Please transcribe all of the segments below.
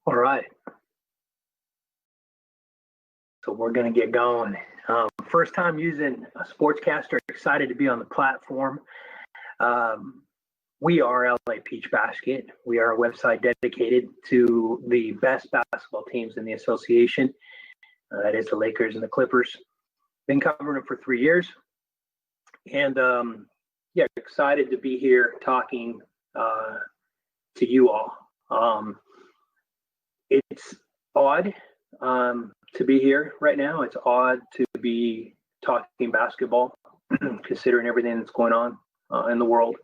All right. So we're going to get going. First time using a sportscaster, excited to be on the platform. We are LA Peach Basket. We are a website dedicated to the best basketball teams in the association. That is the Lakers and the Clippers. Been covering them for 3 years. And excited to be here talking to you all. It's odd to be here right now. It's odd to be talking basketball, considering everything that's going on in the world.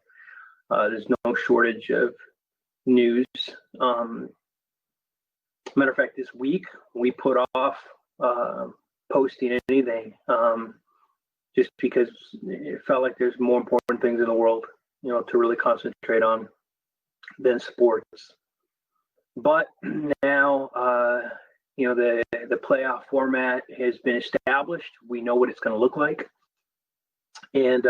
There's no shortage of news. Matter of fact, this week we put off posting anything just because it felt like there's more important things in the world, to really concentrate on than sports. But now, the playoff format has been established. We know what it's going to look like, and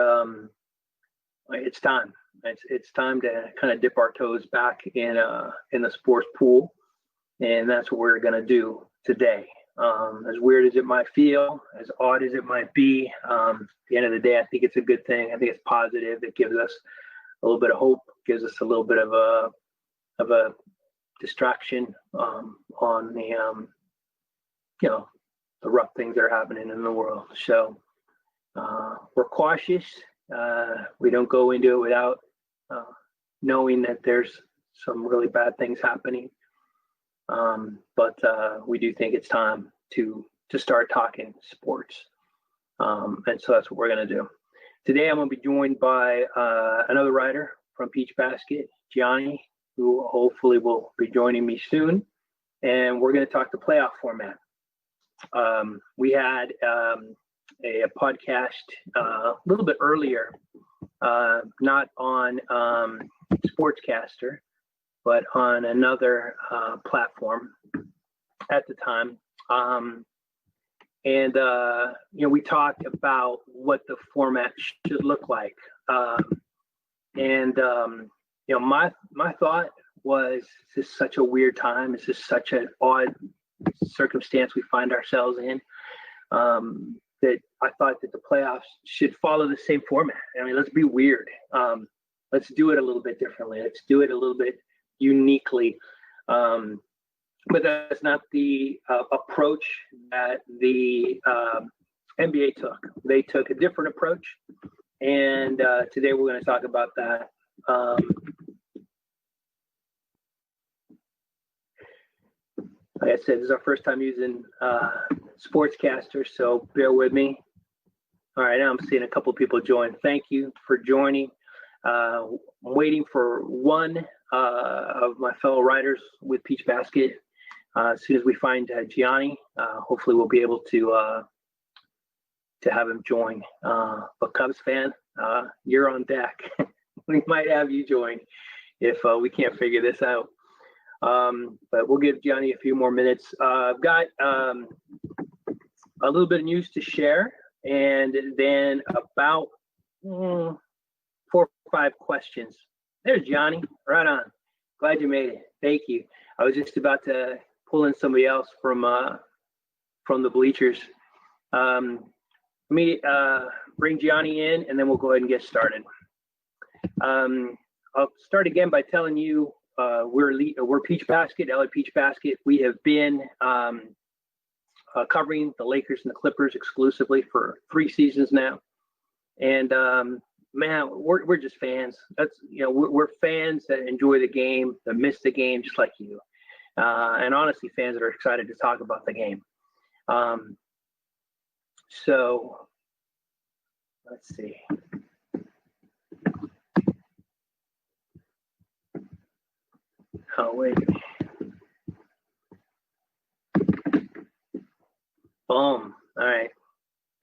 it's time. It's time to kind of dip our toes back in the sports pool, and that's what we're going to do today. As weird as it might feel, as odd as it might be, at the end of the day, I think it's a good thing. I think it's positive. It gives us a little bit of hope, gives us a little bit of a distraction on the the rough things that are happening in the world. So we're cautious. We don't go into it without knowing that there's some really bad things happening. But we do think it's time to start talking sports. And so that's what we're going to do. Today I'm going to be joined by another writer from Peach Basket, Gianni, who hopefully will be joining me soon. And we're going to talk the playoff format. We had a podcast a little bit earlier, not on Sportscaster, but on another platform at the time. We talked about what the format should look like. My thought was, this is such a weird time. This is such an odd circumstance we find ourselves in, that I thought that the playoffs should follow the same format. I mean, let's be weird. Let's do it a little bit differently. Let's do it a little bit uniquely. But that's not the approach that the NBA took. They took a different approach. And today we're going to talk about that. Like I said, this is our first time using Sportscaster, so bear with me. All right, now I'm seeing a couple people join. Thank you for joining. I'm waiting for one of my fellow writers with Peach Basket. As soon as we find Gianni, hopefully we'll be able to have him join. But Cubs fan, you're on deck. We might have you join if we can't figure this out. But we'll give Gianni a few more minutes. I've got a little bit of news to share, and then about 4 or 5 questions. There's Gianni, right on. Glad you made it. Thank you. I was just about to pull in somebody else from the bleachers. Let me bring Gianni in, and then we'll go ahead and get started. I'll start again by telling you we're Peach Basket, LA Peach Basket. We have been covering the Lakers and the Clippers exclusively for 3 seasons now, and man, we're just fans. We're fans that enjoy the game, that miss the game just like you, and honestly, fans that are excited to talk about the game. So let's see. Oh, wait. Boom. All right.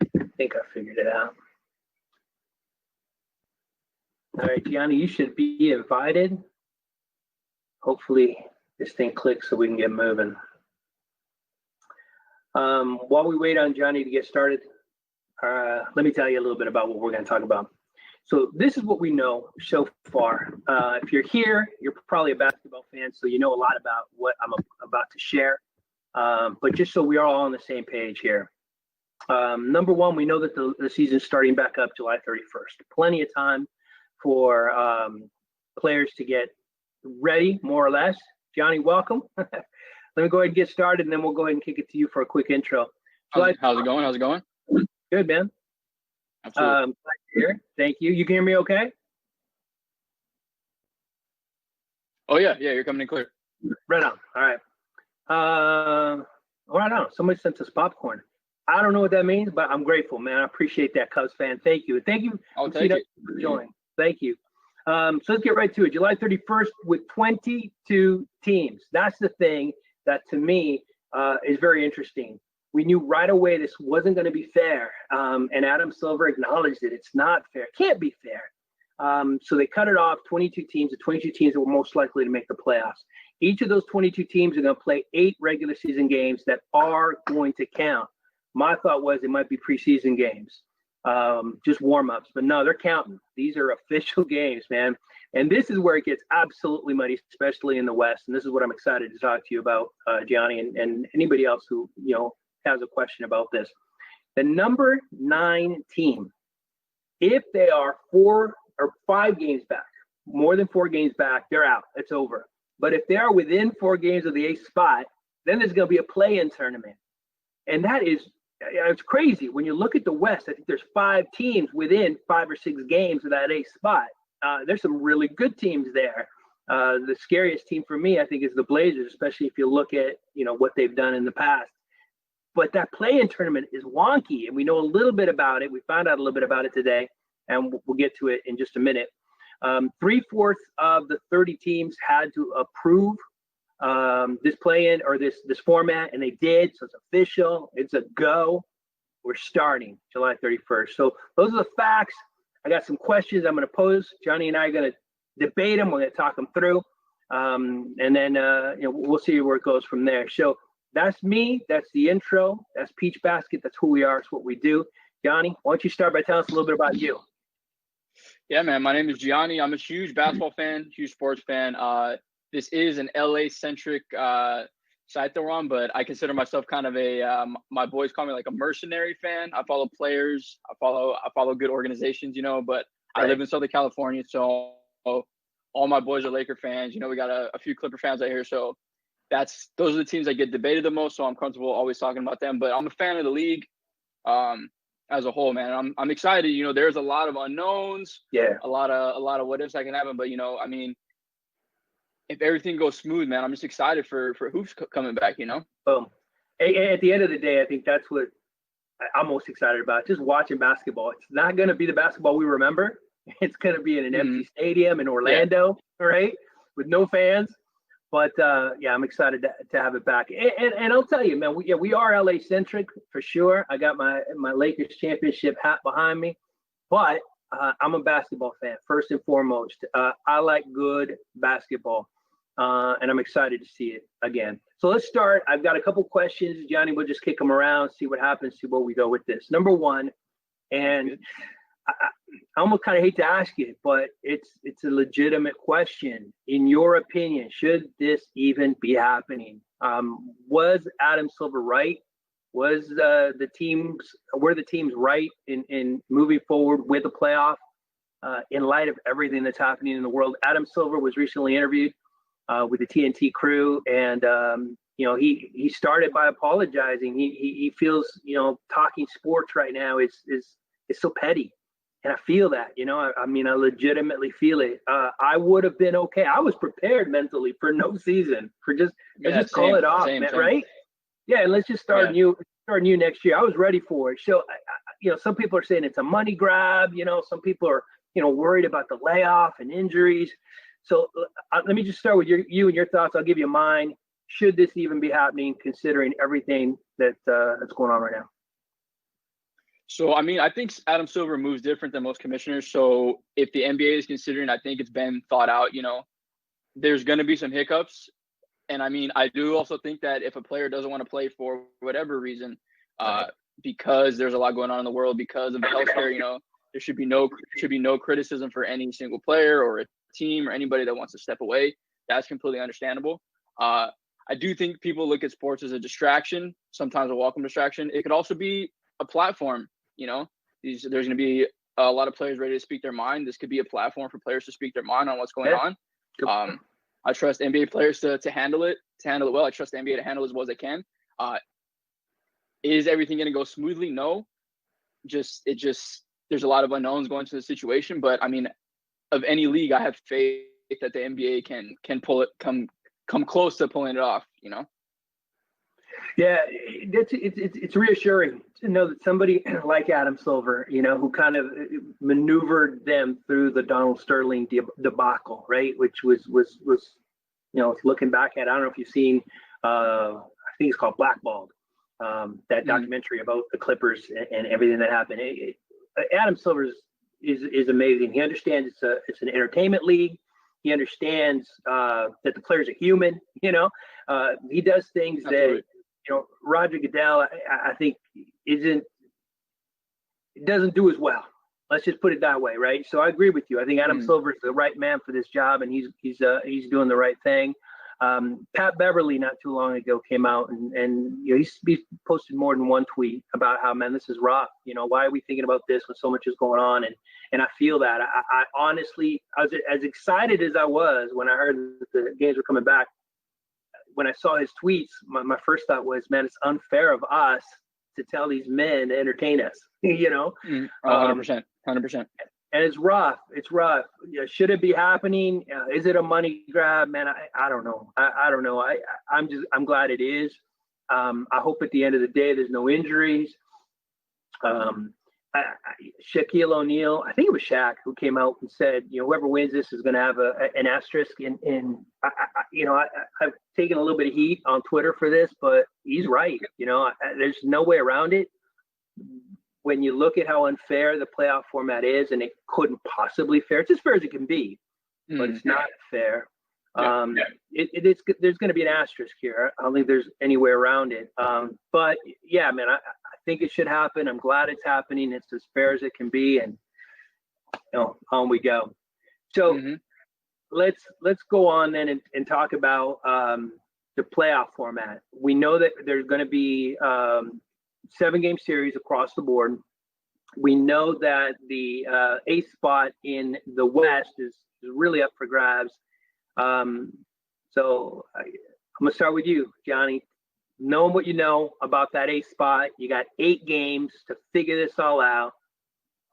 I think I figured it out. All right, Gianni, you should be invited. Hopefully this thing clicks so we can get moving. While we wait on Gianni to get started, let me tell you a little bit about what we're going to talk about. So this is what we know so far. If you're here, you're probably a basketball fan, so you know a lot about what I'm about to share. But just so we are all on the same page here. Number one, we know that the season's starting back up July 31st. Plenty of time for players to get ready, more or less. Gianni, welcome. Let me go ahead and get started, and then we'll go ahead and kick it to you for a quick intro. How's it going? Good, man. Absolutely. Glad to hear. Thank you. You can hear me okay? Oh, yeah, you're coming in clear. Right on. All right. Right on. Somebody sent us popcorn. I don't know what that means, but I'm grateful, man. I appreciate that, Cubs fan. Thank you. Thank you. I'll take it. For joining. Thank you. So let's get right to it. July 31st with 22 teams. That's the thing that, to me, is very interesting. We knew right away this wasn't going to be fair, and Adam Silver acknowledged it. It's not fair. It can't be fair. So they cut it off, 22 teams, the 22 teams that were most likely to make the playoffs. Each of those 22 teams are going to play 8 regular season games that are going to count. My thought was it might be preseason games, just warm-ups. But no, they're counting. These are official games, man. And this is where it gets absolutely muddy, especially in the West. And this is what I'm excited to talk to you about, Gianni, and anybody else who, has a question about this. The number 9 team, if they are 4 or 5 games back, more than 4 games back, they're out. It's over. But if they are within 4 games of the 8th spot, then there's going to be a play-in tournament. And that is, it's crazy. When you look at the West, I think there's 5 teams within 5 or 6 games of that 8th spot. There's some really good teams there. The scariest team for me, I think, is the Blazers, especially if you look at, what they've done in the past. But that play-in tournament is wonky, and we know a little bit about it. We found out a little bit about it today, and we'll get to it in just a minute. 3/4 of the 30 teams had to approve this play-in or this format, and they did. So it's official. It's a go. We're starting July 31st. So those are the facts. I got some questions I'm going to pose. Gianni and I are going to debate them. We're going to talk them through, and then we'll see where it goes from there. So that's me. That's the intro. That's Peach Basket. That's who we are. It's what we do. Gianni, why don't you start by telling us a little bit about you? Yeah, man. My name is Gianni. I'm a huge basketball fan, huge sports fan. This is an LA-centric site that we're on, but I consider myself kind of my boys call me like a mercenary fan. I follow players. I follow good organizations, but right. I live in Southern California, so all my boys are Laker fans. We got a few Clipper fans out here, so those are the teams that get debated the most, so I'm comfortable always talking about them. But I'm a fan of the league as a whole, man. I'm excited. There's a lot of unknowns. Yeah. A lot of what ifs that can happen. But if everything goes smooth, man, I'm just excited for hoops coming back. Boom. At the end of the day, I think that's what I'm most excited about. Just watching basketball. It's not going to be the basketball we remember. It's going to be in an empty stadium in Orlando, right, with no fans. But I'm excited to have it back. And I'll tell you, man, we are LA centric for sure. I got my Lakers championship hat behind me, but I'm a basketball fan first and foremost. I like good basketball, and I'm excited to see it again. So let's start. I've got a couple questions, Gianni. We'll just kick them around, see what happens, see where we go with this. Number one, and I almost kind of hate to ask it, but it's a legitimate question. In your opinion, should this even be happening? Was Adam Silver right? Were the teams right in moving forward with the playoff in light of everything that's happening in the world? Adam Silver was recently interviewed with the TNT crew, and he started by apologizing. He feels talking sports right now is so petty. And I feel that, I legitimately feel it. I would have been okay. I was prepared mentally for no season, for let's just call it off, man, right? Yeah, and let's just start new next year. I was ready for it. So, some people are saying it's a money grab. Some people are, worried about the layoff and injuries. So let me just start with you and your thoughts. I'll give you mine. Should this even be happening, considering everything that's going on right now? So, I think Adam Silver moves different than most commissioners. So if the NBA is considering, I think it's been thought out, there's going to be some hiccups. And I do also think that if a player doesn't want to play for whatever reason, because there's a lot going on in the world, because of the healthcare, There should be no criticism for any single player or a team or anybody that wants to step away. That's completely understandable. I do think people look at sports as a distraction, sometimes a welcome distraction. It could also be a platform. There's going to be a lot of players ready to speak their mind. This could be a platform for players to speak their mind on what's going on. I trust NBA players to handle it well. I trust the NBA to handle it as well as they can. Is everything going to go smoothly? No. There's a lot of unknowns going into the situation. But I mean, of any league, I have faith that the NBA can pull it, come close to pulling it off. Yeah, it's reassuring to know that somebody like Adam Silver, who kind of maneuvered them through the Donald Sterling debacle, right? Which was looking back at, I don't know if you've seen, I think it's called Blackballed, that documentary about the Clippers and everything that happened. Adam Silver is amazing. He understands it's an entertainment league. He understands that the players are human. He does things Absolutely. that Roger Goodell, I think, doesn't do as well. Let's just put it that way, right? So I agree with you. I think Adam Silver is the right man for this job, and he's doing the right thing. Pat Beverly not too long ago came out and he's posted more than one tweet about how, man, this is rough. Why are we thinking about this when so much is going on? And I feel that. I honestly, I was as excited as I was when I heard that the games were coming back. When I saw his tweets, my first thought was, man, it's unfair of us to tell these men to entertain us, 100%. And it's rough. It's rough. Should it be happening? Is it a money grab? Man, I don't know. I don't know. I'm glad it is. I hope at the end of the day, there's no injuries. Shaquille O'Neal, I think it was Shaq, who came out and said, whoever wins this is going to have an asterisk. And I've taken a little bit of heat on Twitter for this, but he's right. There's no way around it. When you look at how unfair the playoff format is, and it couldn't possibly fair. It's as fair as it can be, but it's not fair. There's going to be an asterisk here. I don't think there's any way around it. But yeah, man, I think it should happen. I'm glad it's happening. It's as fair as it can be, and on we go. So let's go on then and talk about the playoff format. We know that there's going to be 7-game series across the board. We know that the 8th spot in the West is really up for grabs. So I'm going to start with you, Gianni. Knowing what you know about that 8th spot, you got 8 games to figure this all out.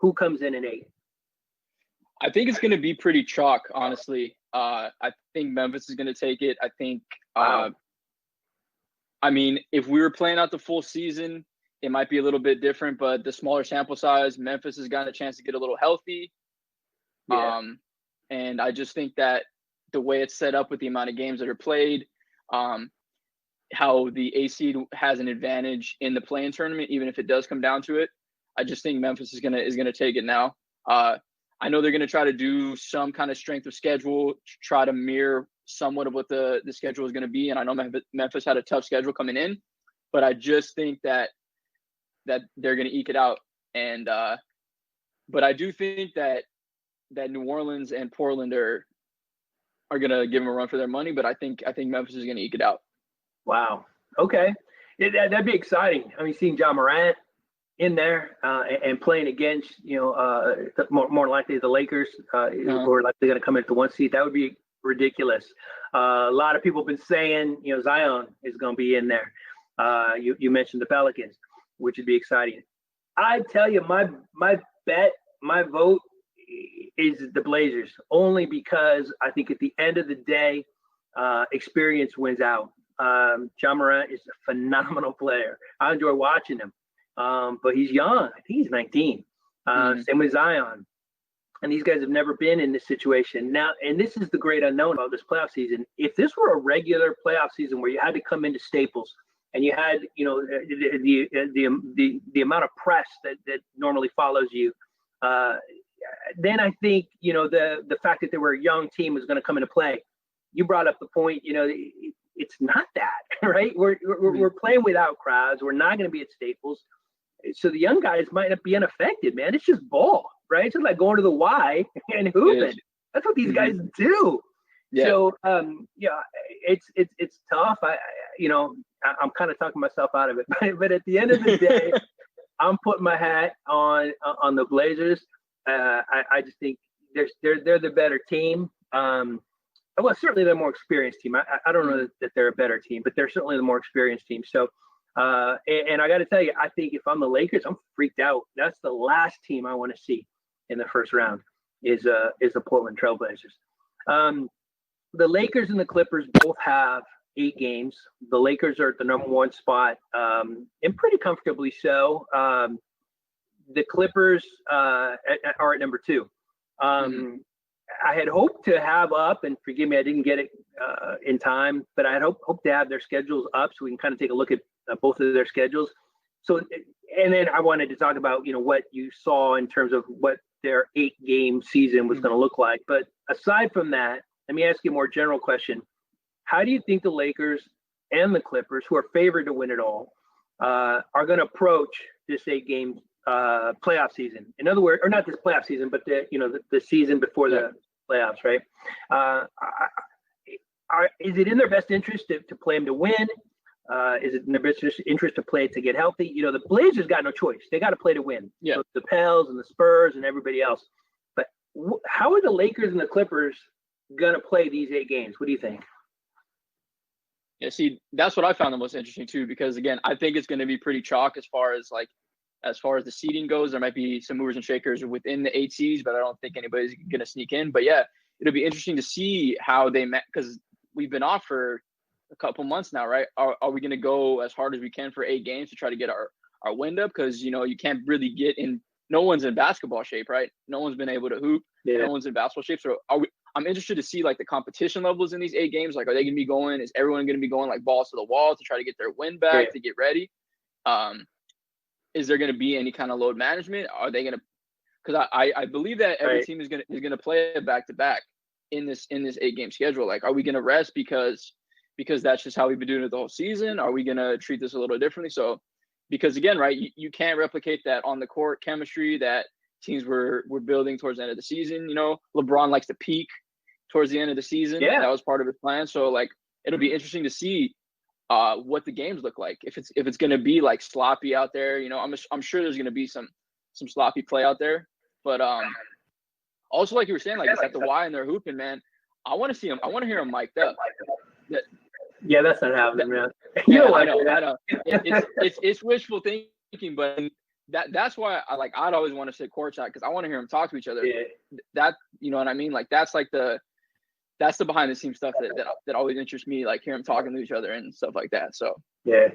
Who comes in 8? I think it's going to be pretty chalk, honestly. I think Memphis is going to take it. I think, I mean, if we were playing out the full season, it might be a little bit different, but the smaller sample size, Memphis has gotten a chance to get a little healthy. Yeah. And I just think that the way it's set up with the amount of games that are played, how the A seed has an advantage in the play-in tournament, even if it does come down to it. I just think Memphis is gonna take it now. I know they're gonna try to do some kind of strength of schedule, try to mirror somewhat of what the schedule is gonna be. And I know Memphis had a tough schedule coming in, but I just think that they're gonna eke it out. And but I do think that New Orleans and Portland are gonna give them a run for their money. But I think Memphis is gonna eke it out. Wow. Okay. That'd be exciting. I mean, seeing John Morant in there and playing against, more likely the Lakers, who are likely going to come in at the 1 seed, that would be ridiculous. A lot of people have been saying, Zion is going to be in there. You mentioned the Pelicans, which would be exciting. I tell you, my vote is the Blazers, only because I think at the end of the day, experience wins out. John Morant is a phenomenal player. I enjoy watching him, but he's young. I think he's 19. Same with Zion. And these guys have never been in this situation. Now, and this is the great unknown about this playoff season. If this were a regular playoff season where you had to come into Staples and you had, the amount of press that normally follows you, then I think, the fact that they were a young team was going to come into play. You brought up the point, it's not that, right? We're playing without crowds. We're not going to be at Staples. So the young guys might not be unaffected, man. It's just ball. right? It's just like going to the Y and hooping. That's what these guys do. Yeah. So, it's tough. I'm kind of talking myself out of it, but at the end of the day, I'm putting my hat on the Blazers. I just think they're the better team. Well, certainly they're the more experienced team. I don't know that they're a better team, but they're certainly the more experienced team. So, and I got to tell you, I think if I'm the Lakers, I'm freaked out. That's the last team I want to see in the first round is the Portland Trailblazers. The Lakers and the Clippers both have 8 games. The Lakers are at the number 1 spot, and pretty comfortably so. The Clippers are at number 2. I had hoped to have up, and forgive me, I didn't get it in time, but I had hoped to have their schedules up so we can kind of take a look at both of their schedules. So, and then I wanted to talk about, what you saw in terms of what their 8-game season was going to look like. But aside from that, let me ask you a more general question. How do you think the Lakers and the Clippers, who are favored to win it all, are going to approach this 8-game playoff season? In other words, or not this playoff season, but the season before the playoffs, right? Is it in their best interest to play them to win? Is it in their best interest to play to get healthy? The Blazers got no choice. They got to play to win. Yeah. So the Pels and the Spurs and everybody else. But how are the Lakers and the Clippers going to play these 8 games? What do you think? Yeah, see, that's what I found the most interesting too, because again, I think it's going to be pretty chalk as far as the seeding goes. There might be some movers and shakers within the 8 seeds, but I don't think anybody's going to sneak in. But yeah, it'll be interesting to see how they met, because we've been off for a couple months now, right? Are we going to go as hard as we can for 8 games to try to get our wind up? Because you can't really get in. No one's in basketball shape, right? No one's been able to hoop. Yeah. No one's in basketball shape. So I'm interested to see the competition levels in these 8 games. Are they going to be going? Is everyone going to be going balls to the wall to try to get their win back, to get ready? Is there going to be any kind of load management? Are they going to? Because I believe that every team is going to play a back to back in this 8-game schedule. Are we going to rest because that's just how we've been doing it the whole season? Are we going to treat this a little differently? So, because again, right, you can't replicate that on the court chemistry that teams were building towards the end of the season. LeBron likes to peak towards the end of the season. Yeah. That was part of his plan. So it'll be interesting to see what the games look like. If it's going to be sloppy out there, I'm sure there's going to be some sloppy play out there. But also, like you were saying, it's at the Y and they're hooping, man. I want to see him. I want to hear him mic'd up. Yeah, that's not happening, man. I know. It's wishful thinking, but that's why I'd always want to sit courtside because I want to hear them talk to each other. Yeah. That, you know what I mean? That's the behind the scenes stuff that always interests me, hear them talking to each other and stuff like that. So yeah.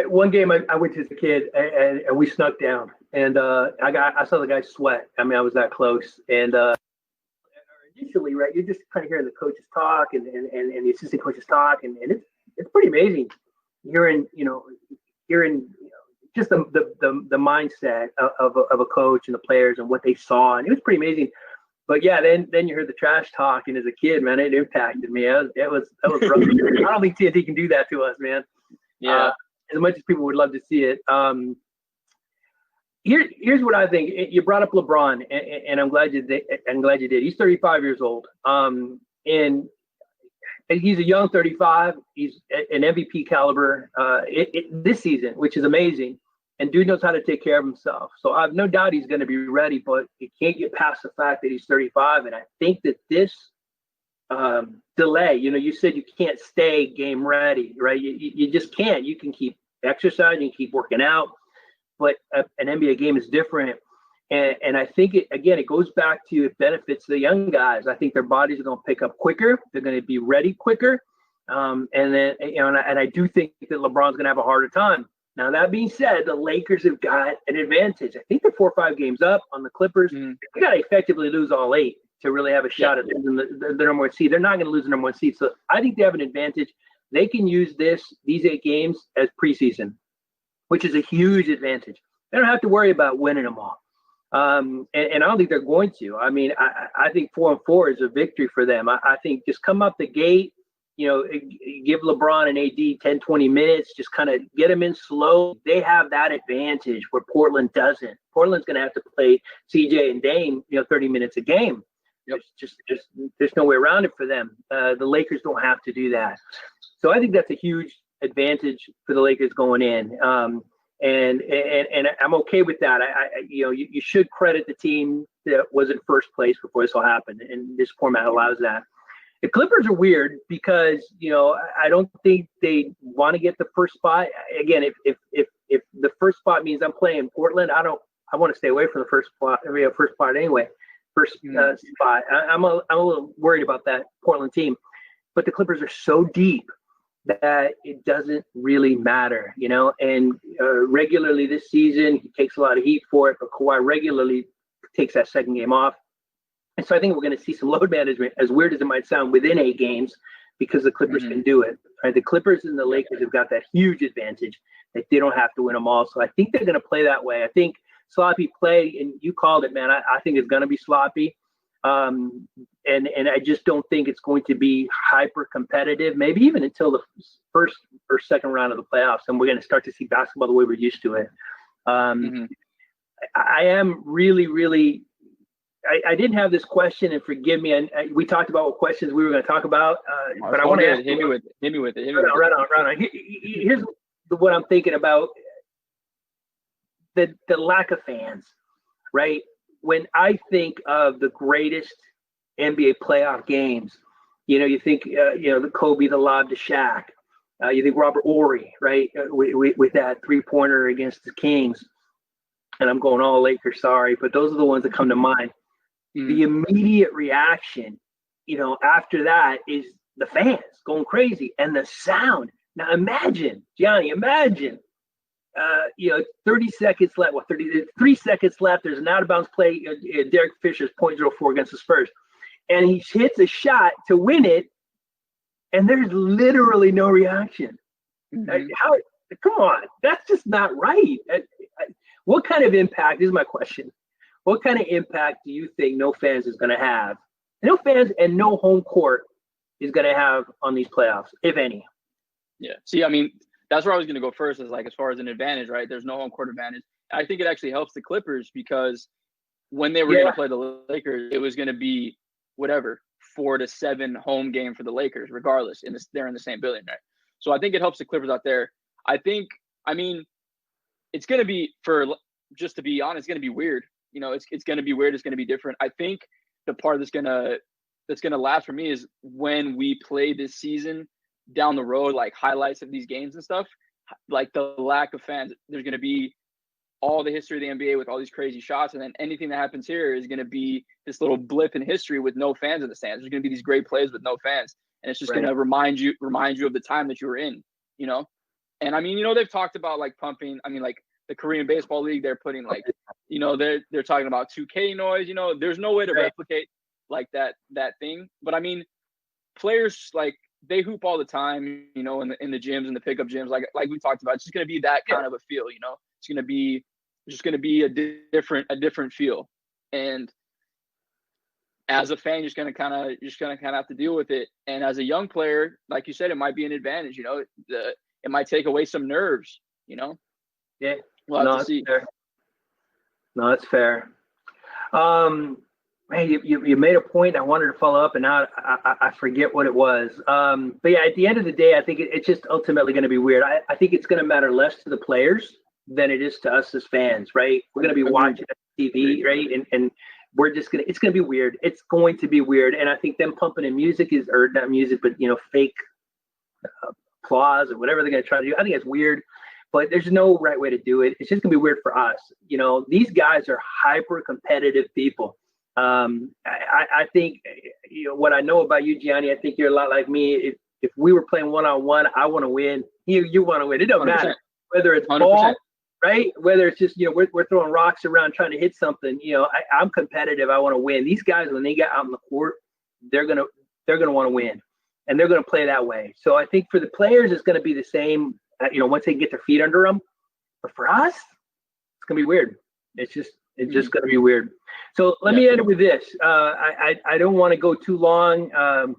One game I went to as a kid and we snuck down and I saw the guy sweat. I mean, I was that close and initially, right, you're just kind of hearing the coaches talk and the assistant coaches talk and it's pretty amazing. You're in just the mindset of a coach and the players and what they saw, and it was pretty amazing. But yeah, then you heard the trash talk, and as a kid, man, it impacted me. That was rough. I don't think TNT can do that to us, man. Yeah. As much as people would love to see it. Here's what I think. You brought up LeBron, and I'm glad you did. He's 35 years old. And he's a young 35. He's an MVP caliber this season, which is amazing. And dude knows how to take care of himself. So I have no doubt he's going to be ready, but you can't get past the fact that he's 35. And I think that this delay, you said you can't stay game ready, right? You just can't. You can keep exercising, you can keep working out, but an NBA game is different. And I think it goes back to it benefits the young guys. I think their bodies are going to pick up quicker. They're going to be ready quicker. And I do think that LeBron's going to have a harder time. Now, that being said, the Lakers have got an advantage. I think they're 4 or 5 games up on the Clippers. They got to effectively lose all 8 to really have a shot at losing the number 1 seed. They're not going to lose the number 1 seed. So I think they have an advantage. They can use these 8 games as preseason, which is a huge advantage. They don't have to worry about winning them all. And I don't think they're going to. I mean, I think 4-4 is a victory for them. I think just come up the gate give LeBron and AD 10, 20 minutes, just kind of get them in slow. They have that advantage where Portland doesn't. Portland's going to have to play CJ and Dame, 30 minutes a game. Yep. There's no way around it for them. The Lakers don't have to do that. So I think that's a huge advantage for the Lakers going in. And I'm okay with that. You should credit the team that was in first place before this all happened, and this format allows that. The Clippers are weird because I don't think they want to get the first spot. Again, if the first spot means I'm playing Portland, I want to stay away from the first spot. First spot anyway. Spot. I'm a little worried about that Portland team, but the Clippers are so deep that it doesn't really matter, and regularly this season, he takes a lot of heat for it, but Kawhi regularly takes that second game off. And so I think we're going to see some load management, as weird as it might sound, within 8 games because the Clippers can do it. Right? The Clippers and the Lakers have got that huge advantage that they don't have to win them all. So I think they're going to play that way. I think sloppy play, and you called it, man, I think it's going to be sloppy. And I just don't think it's going to be hyper competitive, maybe even until the first or second round of the playoffs, and we're going to start to see basketball the way we're used to it. I am really, really. I didn't have this question, and forgive me. We talked about what questions we were going to talk about, but I want to hit me with it. Right on. Here's what I'm thinking about: the lack of fans, right? When I think of the greatest NBA playoff games, you think, the Kobe, the lob to Shaq. You think Robert Horry, right, with that 3-pointer against the Kings. And I'm going all Lakers, sorry, but those are the ones that come to mind. The immediate reaction, after that is the fans going crazy and the sound. Now imagine, Gianni, 30 seconds left. 33 seconds left. There's an out of bounds play. Derek Fisher's .04 against the Spurs, and he hits a shot to win it, and there's literally no reaction. Come on, that's just not right. What kind of impact? This is my question. What kind of impact do you think no fans is going to have? No fans and no home court is going to have on these playoffs, if any. Yeah. See, I mean, that's where I was going to go first, is like, as far as an advantage, right? There's no home court advantage. I think it actually helps the Clippers because when they were going to play the Lakers, it was going to be 4 to 7 home game for the Lakers, regardless. They're in the same building, right? So I think it helps the Clippers out there. It's going to be, just to be honest, it's going to be weird. It's going to be weird. It's going to be different. I think the part that's going to last for me is when we play this season down the road, like highlights of these games and stuff, like the lack of fans. There's going to be all the history of the NBA with all these crazy shots, and then anything that happens here is going to be this little blip in history with no fans in the stands. There's going to be these great plays with no fans, and it's just going to remind you of the time that you were in. And they've talked about like pumping. Like the Korean Baseball League, they're putting like, they're talking about 2K noise. There's no way to replicate like that thing. But players, like, they hoop all the time, in the gyms and the pickup gyms, like we talked about. It's just going to be that kind of a feel, It's going to be a different feel. And as a fan, you're just going to kind of have to deal with it. And as a young player, like you said, it might be an advantage. It might take away some nerves. Yeah. We'll have to see. Fair. No, that's fair. Hey, you made a point I wanted to follow up, and now I forget what it was. But yeah, at the end of the day, I think it's just ultimately going to be weird. I think it's going to matter less to the players than it is to us as fans, right? We're going to be watching TV, right? And we're just it's going to be weird. It's going to be weird. And I think them pumping in music or not music, but, fake applause or whatever they're going to try to do. I think it's weird. But there's no right way to do it. It's just going to be weird for us. These guys are hyper competitive people. I think, what I know about you, Gianni, I think you're a lot like me. If we were playing one-on-one, I want to win. You want to win. It doesn't 100%. matter whether it's 100%. ball, right? Whether it's just, we're throwing rocks around trying to hit something. I'm competitive. I want to win. These guys, when they get out on the court, they're going to want to win, and they're going to play that way. So I think for the players, it's going to be the same. Once they get their feet under them. But for us, it's gonna be weird. It's It's just going to be weird. So let me end it with this. I don't want to go too long.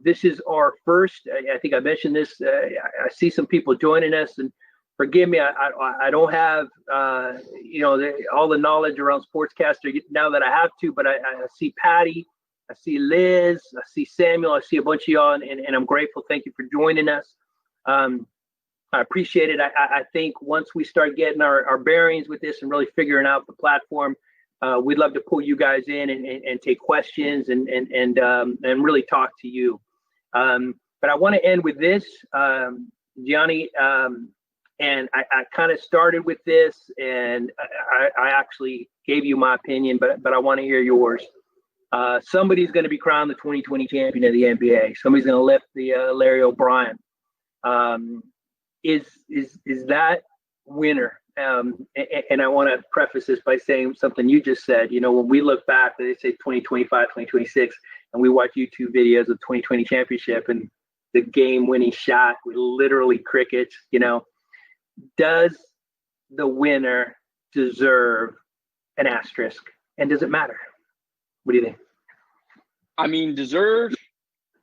This is our first. I think I mentioned this. I see some people joining us, and forgive me. I don't have all the knowledge around sportscaster now that I have to. But I see Patty, I see Liz, I see Samuel, I see a bunch of y'all, and I'm grateful. Thank you for joining us. I appreciate it. I think once we start getting our bearings with this and really figuring out the platform, we'd love to pull you guys in and take questions and really talk to you. But I want to end with this, Gianni, and I kind of started with this, and I actually gave you my opinion, but I want to hear yours. Somebody's going to be crowned the 2020 champion of the NBA. Somebody's going to lift the Larry O'Brien. Is that winner? And I want to preface this by saying something you just said. When we look back, they say 2025, 2026, and we watch YouTube videos of 2020 championship and the game-winning shot with literally crickets. Does the winner deserve an asterisk? And does it matter? What do you think? I mean, deserve,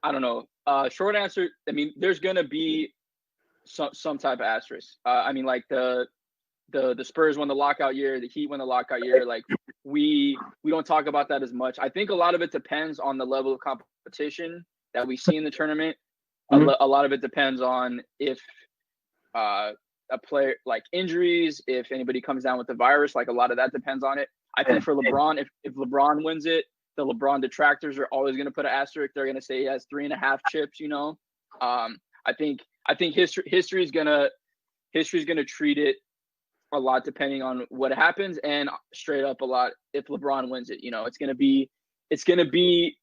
I don't know. Short answer, I mean, there's going to be some type of asterisk. I mean, like the Spurs won the lockout year, the Heat won the lockout year. Like we don't talk about that as much. I think a lot of it depends on the level of competition that we see in the tournament. Mm-hmm. A lot of it depends on if a player, like injuries, if anybody comes down with the virus, like a lot of that depends on it. I think for LeBron, if LeBron wins it, the LeBron detractors are always going to put an asterisk. They're going to say he has 3.5 chips. I think history is gonna treat it a lot depending on what happens, and straight up a lot if LeBron wins it. It's gonna be.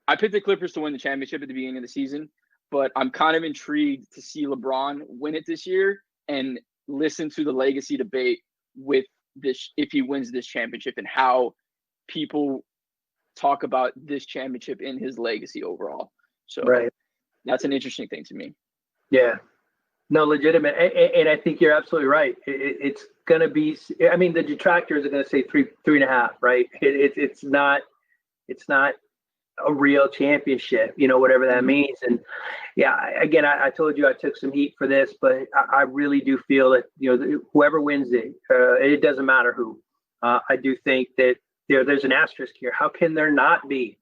I picked the Clippers to win the championship at the beginning of the season, but I'm kind of intrigued to see LeBron win it this year and listen to the legacy debate with this if he wins this championship and how people talk about this championship in his legacy overall. So right. That's an interesting thing to me. Yeah, no, legitimate, and I think you're absolutely right. It's going to be. I mean, the detractors are going to say 3.5, right? It's not a real championship, whatever that means. And yeah, again, I told you I took some heat for this, but I really do feel that whoever wins it doesn't matter who. I do think that there's an asterisk here. How can there not be?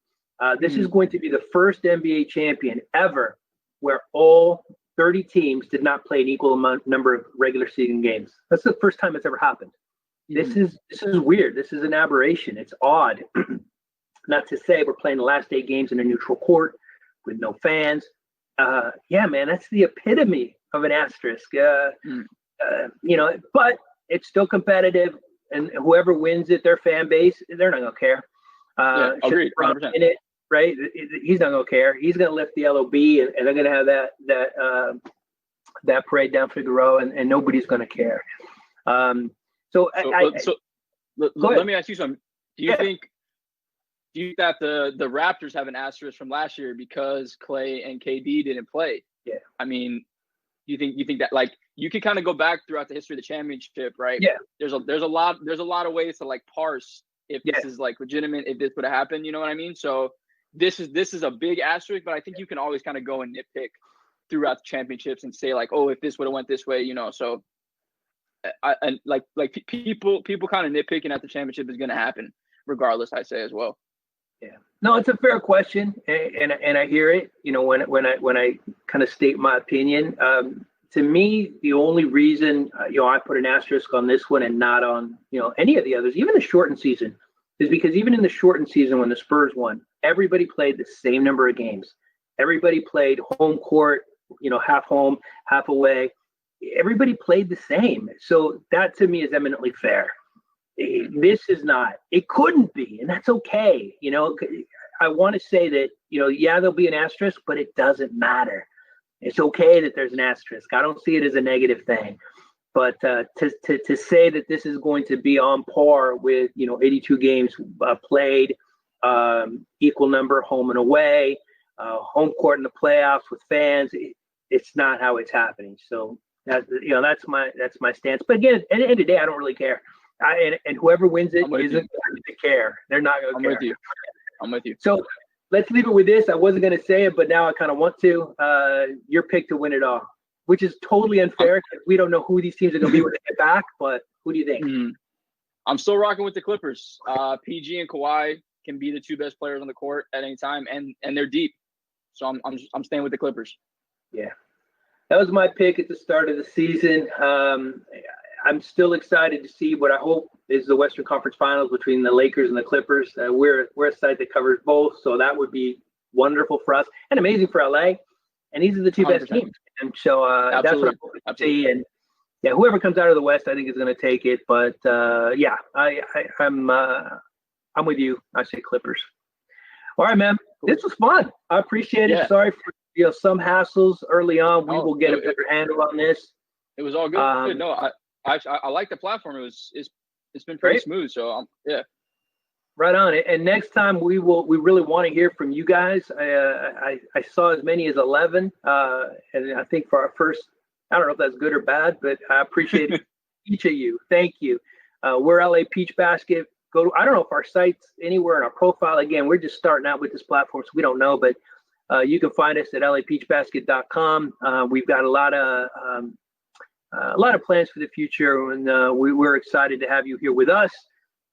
This is going to be the first NBA champion ever where all 30 teams did not play an equal number of regular season games. That's the first time it's ever happened. This is weird. This is an aberration. It's odd. Not to say we're playing the last 8 games in a neutral court with no fans. Yeah, man, that's the epitome of an asterisk. But it's still competitive, and whoever wins it, their fan base, they're not gonna care. Agreed. 100%. In it, right? He's not gonna care. He's gonna lift the LOB, and they're gonna have that parade down Figueroa, and nobody's gonna care. Let me ask you something. Do you think that the Raptors have an asterisk from last year because Clay and KD didn't play? Yeah. I mean, you think that, like, you can kind of go back throughout the history of the championship, right? Yeah. There's a lot of ways to like parse if this is like legitimate, if this would have happened, you know what I mean? So this is a big asterisk, but I think you can always kind of go and nitpick throughout the championships and say like, oh, if this would have went this way, So people kind of nitpicking at the championship is going to happen regardless, I say as well. Yeah, no, it's a fair question, and I hear it. When I kind of state my opinion, to me, the only reason I put an asterisk on this one and not on any of the others, even the shortened season, is because even in the shortened season when the Spurs won, everybody played the same number of games. Everybody played home court, half home, half away. Everybody played the same, so that to me is eminently fair. This is not. It couldn't be, and that's okay. I want to say that there'll be an asterisk, but it doesn't matter. It's okay that there's an asterisk. I don't see it as a negative thing. But to say that this is going to be on par with 82 games played, equal number home and away, home court in the playoffs with fans, it's not how it's happening. So that's my stance. But again, at the end of the day, I don't really care. And whoever wins it I'm with isn't going to care. They're not going to I'm care. with you. I'm with you. So let's leave it with this. I wasn't going to say it, but now I kind of want to. Your pick to win it all, which is totally unfair because we don't know who these teams are going to be when they get back. But who do you think? I'm still rocking with the Clippers. PG and Kawhi can be the two best players on the court at any time, and they're deep. So I'm staying with the Clippers. Yeah, that was my pick at the start of the season. I'm still excited to see what I hope is the Western Conference Finals between the Lakers and the Clippers. We're a site that covers both, so that would be wonderful for us and amazing for LA. And these are the two 100%. best teams, and so that's what I hope to see. And yeah, whoever comes out of the West, I think is going to take it. But yeah, I'm with you. I say Clippers. All right, man. This was fun. I appreciate it. Yeah. Sorry for some hassles early on. We will get a better handle on this. It was all good. No, I like the platform. It's been pretty smooth. So yeah. Right on. And next time we really want to hear from you guys. I saw as many as 11, and I think for our first, I don't know if that's good or bad, but I appreciate each of you. Thank you. We're LA Peach Basket. I don't know if our site's anywhere in our profile. Again, we're just starting out with this platform, so we don't know, but you can find us at lapeachbasket.com. We've got a lot of plans for the future, and we're excited to have you here with us,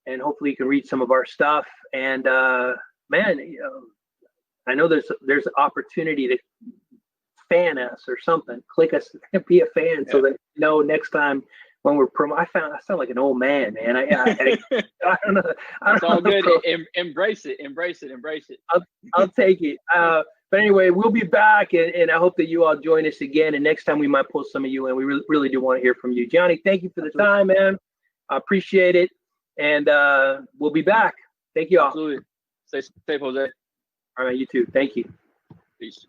and hopefully you can read some of our stuff. And man, I know there's opportunity to fan us or something. Click us, be a fan, so that you know next time when we're I sound like an old man, man. I don't know. It's all good. Embrace it. I'll take it. But anyway, we'll be back, and I hope that you all join us again. And next time we might pull some of you in. We really do want to hear from you. Gianni, thank you for the time, man. I appreciate it. And we'll be back. Thank you all. Absolutely. Stay safe, Jose. All right, you too. Thank you. Peace.